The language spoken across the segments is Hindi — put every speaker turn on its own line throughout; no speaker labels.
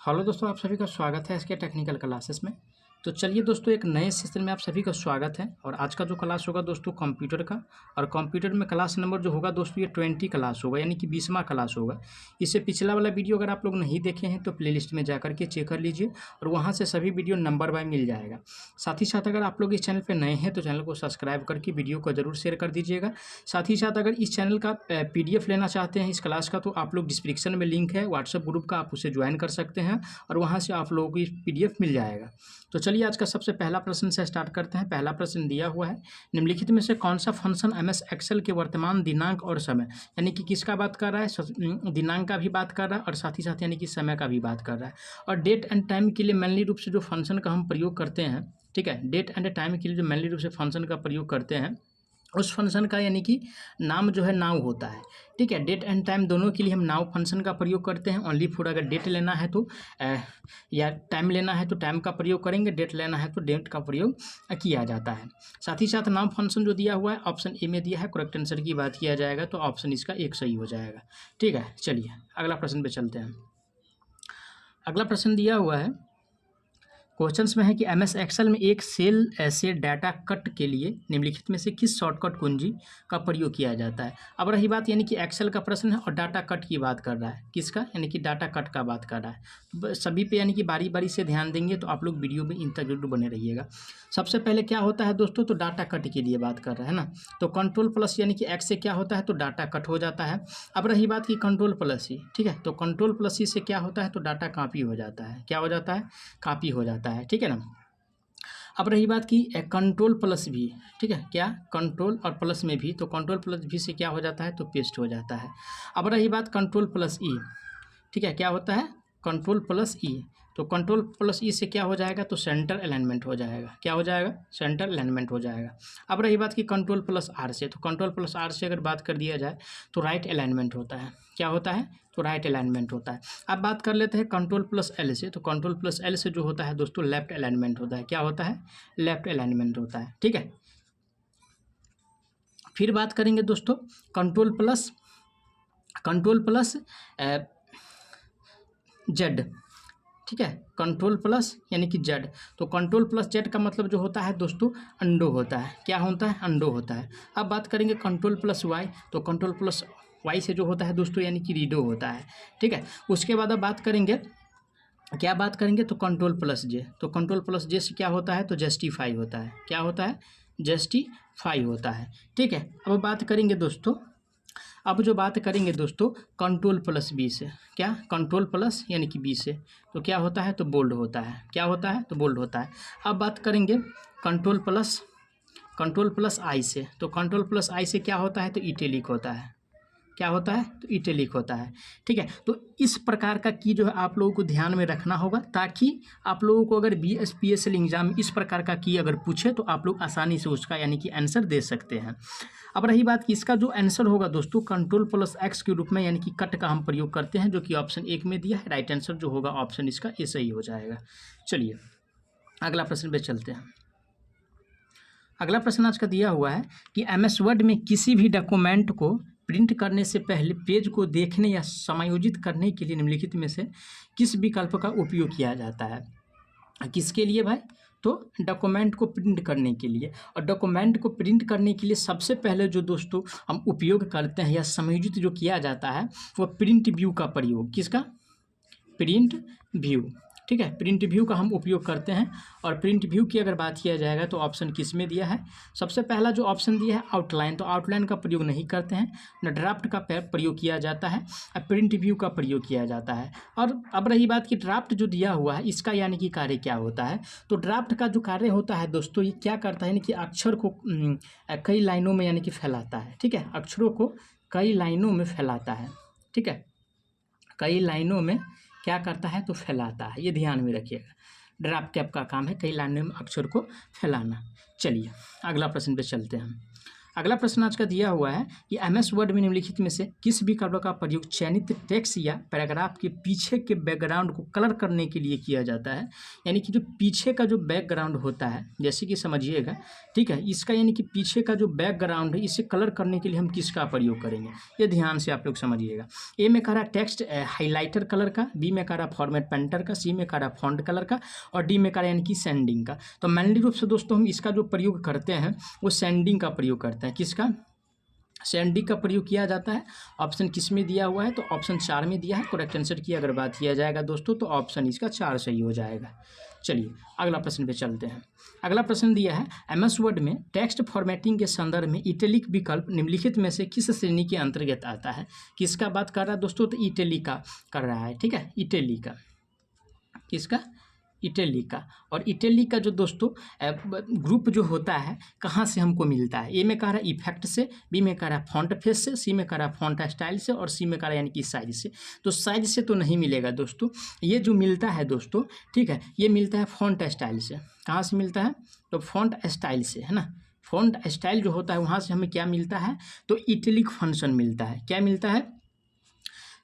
हेलो दोस्तों, आप सभी का स्वागत है इसके टेक्निकल क्लासेस में। तो चलिए दोस्तों, एक नए सेशन में आप सभी का स्वागत है। और आज का जो क्लास होगा दोस्तों कंप्यूटर का, और कंप्यूटर में क्लास नंबर जो होगा दोस्तों ये 20 क्लास होगा, यानी कि 20वां क्लास होगा। इससे पिछला वाला वीडियो अगर आप लोग नहीं देखे हैं तो प्लेलिस्ट में जाकर के चेक कर लीजिए और वहाँ से सभी वीडियो नंबर बाय मिल जाएगा। साथ ही साथ अगर आप लोग इस चैनल पर नए हैं तो चैनल को सब्सक्राइब करके वीडियो को जरूर शेयर कर दीजिएगा। साथ ही साथ अगर इस चैनल का PDF लेना चाहते हैं इस क्लास का, तो आप लोग डिस्क्रिप्शन में लिंक है व्हाट्सएप ग्रुप का, आप उसे ज्वाइन कर सकते हैं और वहाँ से आप लोगों को PDF मिल जाएगा। तो चलिए आज का सबसे पहला प्रश्न से स्टार्ट करते हैं। पहला प्रश्न दिया हुआ है, निम्नलिखित में से कौन सा फंक्शन MS एक्सेल के वर्तमान दिनांक और समय, यानी कि किसका बात कर रहा है, दिनांक का भी बात कर रहा है और साथ ही साथ यानी कि समय का भी बात कर रहा है। और डेट एंड टाइम के लिए मेनली रूप से जो फंक्शन का हम प्रयोग करते हैं, ठीक है, डेट एंड टाइम के लिए जो मेनली रूप से फंक्शन का प्रयोग करते हैं उस फंक्शन का यानी कि नाम जो है नाउ होता है। ठीक है, डेट एंड टाइम दोनों के लिए हम नाउ फंक्शन का प्रयोग करते हैं। ओनली फॉर अगर डेट लेना है तो या टाइम लेना है तो टाइम का प्रयोग करेंगे, डेट लेना है तो डेट का प्रयोग किया जाता है। साथ ही साथ नाउ फंक्शन जो दिया हुआ है ऑप्शन ए में दिया है, करेक्ट आंसर की बात किया जाएगा तो ऑप्शन इसका एक सही हो जाएगा। ठीक है, चलिए अगला प्रश्न पे चलते हैं। अगला प्रश्न दिया हुआ है, क्वेश्चंस में है कि MS एक्सेल में एक सेल ऐसे डाटा कट के लिए निम्नलिखित में से किस शॉर्टकट कुंजी का प्रयोग किया जाता है। अब रही बात यानी कि एक्सेल का प्रश्न है और डाटा कट की बात कर रहा है, किसका, यानी कि डाटा कट का बात कर रहा है। तो सभी पे यानी कि बारी बारी से ध्यान देंगे तो आप लोग वीडियो में इन तक जरूर बने रहिएगा। सबसे पहले क्या होता है दोस्तों, तो डाटा कट के लिए बात कर रहा है ना, तो कंट्रोल प्लस यानी कि एक्स से क्या होता है तो डाटा कट हो जाता है। अब रही बात की कंट्रोल प्लस ही, ठीक है, तो कंट्रोल प्लस ही से क्या होता है तो डाटा कॉपी हो जाता है। क्या हो जाता है, कॉपी हो जाता है, ठीक है ना। अब रही बात की कंट्रोल प्लस भी, ठीक है, क्या कंट्रोल और प्लस में भी, तो कंट्रोल प्लस भी से क्या हो जाता है तो पेस्ट हो जाता है। अब रही बात कंट्रोल प्लस ई, ठीक है, क्या होता है कंट्रोल प्लस ई, तो कंट्रोल प्लस ई से क्या हो जाएगा तो सेंटर अलाइनमेंट हो जाएगा। क्या हो जाएगा, सेंटर अलाइनमेंट हो जाएगा। अब रही बात की कंट्रोल प्लस आर से, तो कंट्रोल प्लस आर से अगर बात कर दिया जाए तो राइट अलाइनमेंट होता है। क्या होता है तो राइट अलाइनमेंट होता है। अब बात कर लेते हैं कंट्रोल प्लस एल से, तो कंट्रोल प्लस एल से जो होता है दोस्तों लेफ्ट अलाइनमेंट होता है। क्या होता है, लेफ्ट अलाइनमेंट होता है, ठीक है। फिर बात करेंगे दोस्तों कंट्रोल प्लस जेड, ठीक है, कंट्रोल प्लस यानी कि जेड, तो कंट्रोल प्लस जेड का मतलब जो होता है दोस्तों अंडो होता है। क्या होता है, अंडो होता है। अब बात करेंगे कंट्रोल प्लस वाई, तो कंट्रोल प्लस वाई से जो होता है दोस्तों यानी कि रीडो होता है, ठीक है। उसके बाद अब बात करेंगे, क्या बात करेंगे तो कंट्रोल प्लस जे, तो कंट्रोल प्लस जे से क्या होता है तो जस्टिफाई होता है। क्या होता है, जस्टिफाई होता है, ठीक है। अब बात करेंगे दोस्तों, अब जो बात करेंगे दोस्तों कंट्रोल प्लस बी से, क्या कंट्रोल प्लस यानी कि बी से, तो क्या होता है तो बोल्ड होता है। क्या होता है तो बोल्ड होता है। अब बात करेंगे कंट्रोल प्लस आई से, तो कंट्रोल प्लस आई से क्या होता है तो इटैलिक होता है। क्या होता है तो इटैलिक होता है, ठीक है। तो इस प्रकार का की जो है आप लोगों को ध्यान में रखना होगा, ताकि आप लोगों को अगर BSPSL एग्जाम इस प्रकार का की अगर पूछे तो आप लोग आसानी से उसका यानी कि आंसर दे सकते हैं। अब रही बात कि इसका जो आंसर होगा दोस्तों कंट्रोल प्लस एक्स के रूप में यानी कि कट का हम प्रयोग करते हैं, जो कि ऑप्शन 1 में दिया है। राइट आंसर जो होगा ऑप्शन इसका ए सही हो जाएगा। चलिए अगला प्रश्न पे चलते हैं। अगला प्रश्न आज का दिया हुआ है कि MS वर्ड में किसी भी डॉक्यूमेंट को प्रिंट करने से पहले पेज को देखने या समायोजित करने के लिए निम्नलिखित में से किस विकल्प का उपयोग किया जाता है। किसके लिए भाई, तो डॉक्यूमेंट को प्रिंट करने के लिए। और डॉक्यूमेंट को प्रिंट करने के लिए सबसे पहले जो दोस्तों हम उपयोग करते हैं या समायोजित जो किया जाता है वो प्रिंट व्यू का प्रयोग, किसका, प्रिंट व्यू, ठीक है, प्रिंट व्यू का हम उपयोग करते हैं। और प्रिंट व्यू की अगर बात किया जाएगा तो ऑप्शन किस में दिया है, सबसे पहला जो ऑप्शन दिया है आउटलाइन, तो आउटलाइन का प्रयोग नहीं करते हैं, न ड्राफ्ट का प्रयोग किया जाता है, प्रिंट व्यू का प्रयोग किया जाता है। और अब रही बात कि ड्राफ्ट जो दिया हुआ है इसका यानी कि कार्य क्या होता है, तो ड्राफ्ट का जो कार्य होता है दोस्तों ये क्या करता है, यानी कि अक्षर को कई लाइनों में यानी कि फैलाता है, ठीक है, अक्षरों को कई लाइनों में फैलाता है, ठीक है, कई लाइनों में क्या करता है तो फैलाता है। ये ध्यान में रखिएगा, ड्राफ्ट कैप का काम है कई लाइनों में अक्षर को फैलाना। चलिए अगला प्रश्न पे चलते हैं। अगला प्रश्न आज का दिया हुआ है कि MS वर्ड में निम्नलिखित में से किस विकल्प का प्रयोग चयनित टेक्स्ट या पैराग्राफ के पीछे के बैकग्राउंड को कलर करने के लिए किया जाता है। यानी कि जो पीछे का जो बैकग्राउंड होता है, जैसे कि समझिएगा, ठीक है, इसका यानी कि पीछे का जो बैकग्राउंड है इसे कलर करने के लिए हम किसका प्रयोग करेंगे, ये ध्यान से आप लोग समझिएगा। ए में कह रहा टेक्स्ट हाईलाइटर कलर का, बी में कह रहा फॉर्मेट पेंटर का, सी में कह रहा फॉन्ट कलर का और डी में कह रहा यानी कि सैंडिंग का। तो मेनली रूप से दोस्तों हम इसका जो प्रयोग करते हैं वो सैंडिंग का प्रयोग करते हैं। किसका? सैंडिंग का प्रयोग किया जाता है। ऑप्शन किस में दिया हुआ है? तो ऑप्शन 4 में दिया है। करेक्ट आंसर की अगर बात किया जाएगा दोस्तों तो ऑप्शन इसका 4 सही हो जाएगा। चलिए अगला प्रश्न पे चलते हैं। अगला प्रश्न दिया है MS वर्ड में टेक्स्ट फॉर्मेटिंग के संदर्भ में इटैलिक विकल्प निम्नलिखित में से किस श्रेणी के अंतर्गत आता है? किसका बात कर रहा है दोस्तों? तो इटैलिक का कर रहा है, ठीक है, इटैलिक का। किसका? इटैलिक का। और इटैलिक का जो दोस्तों ग्रुप जो होता है कहाँ से हमको मिलता है? ए में कह रहा है इफेक्ट से, बी में कह रहा है फॉन्ट फेस से, सी में कह रहा है फॉन्ट स्टाइल से और सी में कह रहा है यानी कि साइज से। तो साइज से तो नहीं मिलेगा दोस्तों, ये जो मिलता है दोस्तों, ठीक है, ये मिलता है फॉन्ट स्टाइल से। कहाँ से मिलता है? तो फॉन्ट स्टाइल से, है ना। फॉन्ट स्टाइल जो होता है वहाँ से हमें क्या मिलता है? तो इटैलिक फंक्शन मिलता है। क्या मिलता है?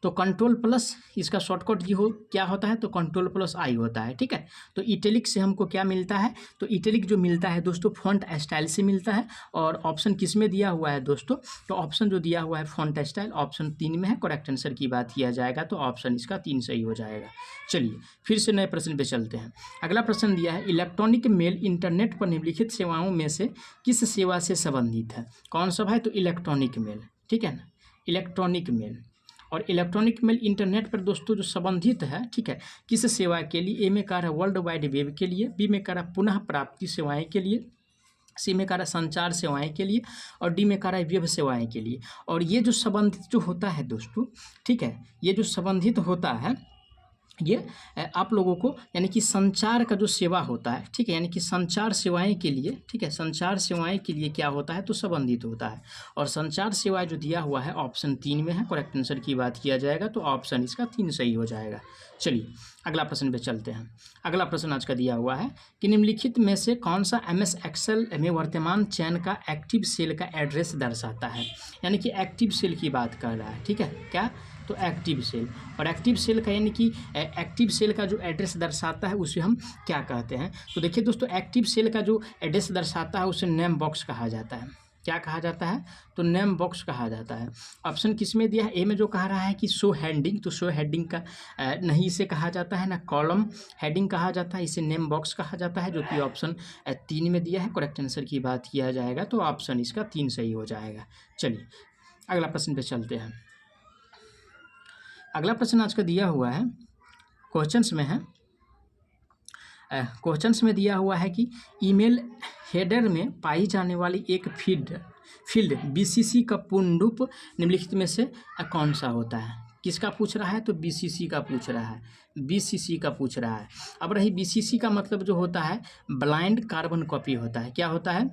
तो कंट्रोल प्लस इसका शॉर्टकट जी हो क्या होता है? तो कंट्रोल प्लस आई होता है, ठीक है। तो इटैलिक से हमको क्या मिलता है? तो इटैलिक जो मिलता है दोस्तों फॉन्ट स्टाइल से मिलता है। और ऑप्शन किस में दिया हुआ है दोस्तों? तो ऑप्शन जो दिया हुआ है फॉन्ट स्टाइल, ऑप्शन 3 में है। करेक्ट आंसर की बात किया जाएगा तो ऑप्शन इसका 3 सही हो जाएगा। चलिए फिर से नए प्रश्न पे चलते हैं। अगला प्रश्न दिया है इलेक्ट्रॉनिक मेल इंटरनेट पर निम्नलिखित सेवाओं में से किस सेवा से संबंधित है? कौन सा भाई? तो इलेक्ट्रॉनिक मेल, ठीक है ना, इलेक्ट्रॉनिक मेल। और इलेक्ट्रॉनिक मेल इंटरनेट पर दोस्तों जो संबंधित है, ठीक है, किस सेवा के लिए? ए में कह रहा है वर्ल्ड वाइड वेब के लिए, बी में कह रहा है पुनः प्राप्ति सेवाएं के लिए, सी में कह रहा है संचार सेवाएं के लिए और डी में कह रहा है वेब सेवाएं के लिए। और ये जो संबंधित जो होता है दोस्तों, ठीक है, ये जो संबंधित होता है ये आप लोगों को यानी कि संचार का जो सेवा होता है, ठीक है, यानी कि संचार सेवाएं के लिए, ठीक है, संचार सेवाएं के लिए क्या होता है? तो संबंधित होता है। और संचार सेवाएं जो दिया हुआ है ऑप्शन 3 में है। करेक्ट आंसर की बात किया जाएगा तो ऑप्शन इसका 3 सही हो जाएगा। चलिए अगला प्रश्न पे चलते हैं। अगला प्रश्न आज का दिया हुआ है कि निम्नलिखित में से कौन सा MS एक्सेल में वर्तमान चयन का एक्टिव सेल का एड्रेस दर्शाता है? यानी कि एक्टिव सेल की बात कर रहा है, ठीक है, क्या? तो एक्टिव सेल। और एक्टिव सेल का यानी कि एक्टिव सेल का जो एड्रेस दर्शाता है उसे हम क्या कहते हैं? तो देखिए दोस्तों एक्टिव सेल का जो एड्रेस दर्शाता है उसे नेम बॉक्स कहा जाता है। क्या कहा जाता है? तो नेम बॉक्स कहा जाता है। ऑप्शन किस में दिया है? ए में जो कह रहा है कि शो हेडिंग, तो शो हेडिंग का नहीं इसे कहा जाता है ना, कॉलम हेडिंग कहा जाता है, इसे नेम बॉक्स कहा जाता है, जो कि ऑप्शन 3 में दिया है। करेक्ट आंसर की बात किया जाएगा तो ऑप्शन इसका 3 सही हो जाएगा। चलिए अगला प्रश्न पे चलते हैं। अगला प्रश्न आज का दिया हुआ है क्वेश्चंस में है, क्वेश्चंस में दिया हुआ है कि ईमेल हेडर में पाई जाने वाली एक फील्ड BCC का पूर्ण रूप निम्नलिखित में से कौन सा होता है? किसका पूछ रहा है? तो BCC का पूछ रहा है, BCC का पूछ रहा है। अब रही BCC का मतलब जो होता है ब्लाइंड कार्बन कॉपी होता है। क्या होता है?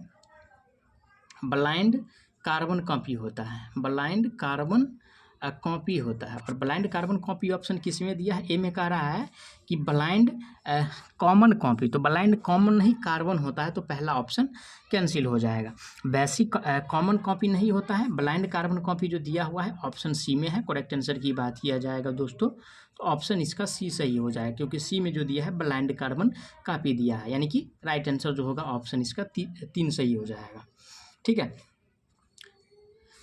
ब्लाइंड कार्बन कॉपी होता है, ब्लाइंड कार्बन कॉपी होता है। और ब्लाइंड कार्बन कॉपी ऑप्शन किस में दिया है? ए में कह रहा है कि ब्लाइंड कॉमन कॉपी, तो ब्लाइंड कॉमन नहीं कार्बन होता है तो पहला ऑप्शन कैंसिल हो जाएगा। बेसिक कॉमन कॉपी नहीं होता है, ब्लाइंड कार्बन कॉपी जो दिया हुआ है ऑप्शन सी में है। करेक्ट आंसर की बात किया जाएगा दोस्तों तो ऑप्शन इसका सी सही हो जाएगा, क्योंकि सी में जो दिया है ब्लाइंड कार्बन कॉपी दिया है, यानी कि राइट आंसर जो होगा ऑप्शन इसका 3 सही हो जाएगा, ठीक है।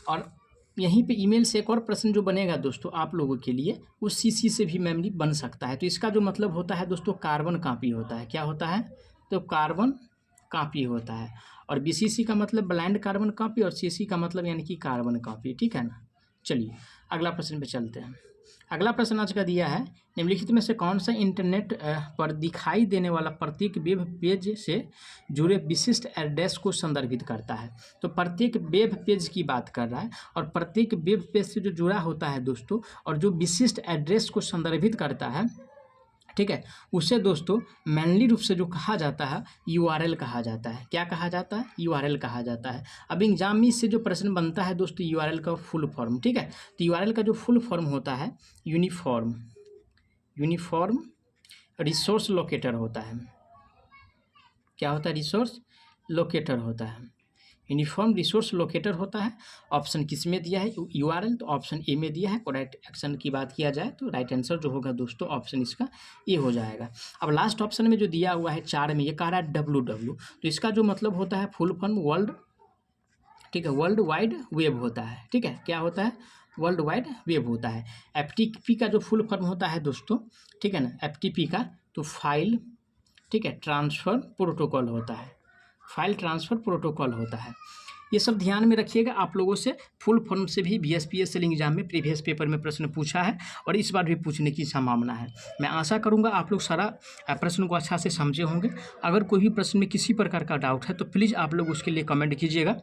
और यहीं पे ईमेल से एक और प्रश्न जो बनेगा दोस्तों आप लोगों के लिए, उस CC से भी मेमोरी बन सकता है। तो इसका जो मतलब होता है दोस्तों कार्बन कॉपी होता है। क्या होता है? तो कार्बन कॉपी होता है। और BCC का मतलब ब्लाइंड कार्बन कॉपी और CC का मतलब यानी कि कार्बन कॉपी, ठीक है ना। चलिए अगला प्रश्न पे चलते हैं। अगला प्रश्न आज का दिया है निम्नलिखित में से कौन सा इंटरनेट पर दिखाई देने वाला प्रत्येक वेब पेज से जुड़े विशिष्ट एड्रेस को संदर्भित करता है? तो प्रत्येक वेब पेज की बात कर रहा है और प्रत्येक वेब पेज से जो जुड़ा होता है दोस्तों और जो विशिष्ट एड्रेस को संदर्भित करता है, ठीक है, उसे दोस्तों मेनली रूप से जो कहा जाता है URL कहा जाता है। क्या कहा जाता है? URL कहा जाता है। अब एग्जाम में इससे जो प्रश्न बनता है दोस्तों URL का फुल फॉर्म, ठीक है, तो URL का जो फुल फॉर्म होता है यूनिफॉर्म रिसोर्स लोकेटर होता है। क्या होता है? रिसोर्स लोकेटर होता है। यूनिफॉर्म रिसोर्स लोकेटर होता है। ऑप्शन किस में दिया है, URL, तो ऑप्शन ए में दिया है। करेक्ट एक्शन की बात किया जाए तो राइट आंसर जो होगा दोस्तों ऑप्शन इसका ए हो जाएगा। अब लास्ट ऑप्शन में जो दिया हुआ है 4 में, ये कह रहा है WW, तो इसका जो मतलब होता है फुल फॉर्म वर्ल्ड, ठीक है, वर्ल्ड वाइड वेब होता है। ठीक है, क्या होता है, वर्ल्ड वाइड वेब होता है। FTP का जो फुल फॉर्म होता है दोस्तों, ठीक है ना, FTP का तो फाइल, ठीक है, ट्रांसफ़र प्रोटोकॉल होता है, फाइल ट्रांसफ़र प्रोटोकॉल होता है। ये सब ध्यान में रखिएगा। आप लोगों से फुल फॉर्म से भी BSPSL एग्जाम में प्रीवियस पेपर में प्रश्न पूछा है और इस बार भी पूछने की संभावना है। मैं आशा करूंगा आप लोग सारा प्रश्न को अच्छा से समझे होंगे। अगर कोई भी प्रश्न में किसी प्रकार का डाउट है तो प्लीज़ आप लोग उसके लिए कमेंट कीजिएगा,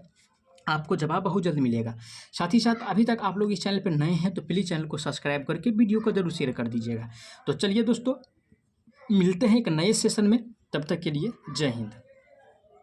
आपको जवाब बहुत जल्द मिलेगा। साथ ही साथ अभी तक आप लोग इस चैनल पर नए हैं तो प्लीज़ चैनल को सब्सक्राइब करके वीडियो को जरूर शेयर कर दीजिएगा। तो चलिए दोस्तों, मिलते हैं एक नए सेशन में, तब तक के लिए जय हिंद।